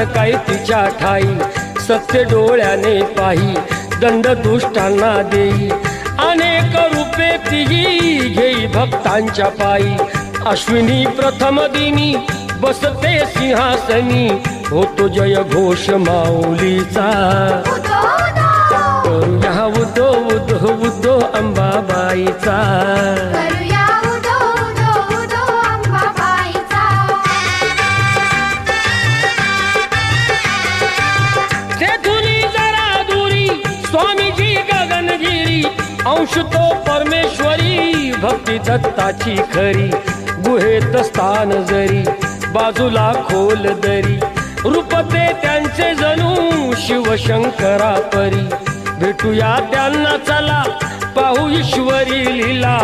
काय तिच्या ठाई, सत्य डोळ्याने पाही दंड दुष्टांना देई, अनेक रूपे तिही घेई भक्तांच्या पायी, अश्विनी प्रथम दिनी बसते सिंहासनी, होतो जय घोष माऊलीचा, करूया उदो उदो उदो अंबाबाईचा, करूया उदो उदो उदो अंबाबाईचा. तेथुनी जरा दुरी स्वामीजी गगनगिरी, अंश तो परमेश्वरी भक्ती दत्ताची खरी, गुहेत स्थान जरी बाजूला खोल दरी, रूपते त्यांचे जणू शिवशंकरा परी, भेटूया त्यांना चला पाहू ईश्वरी लीला,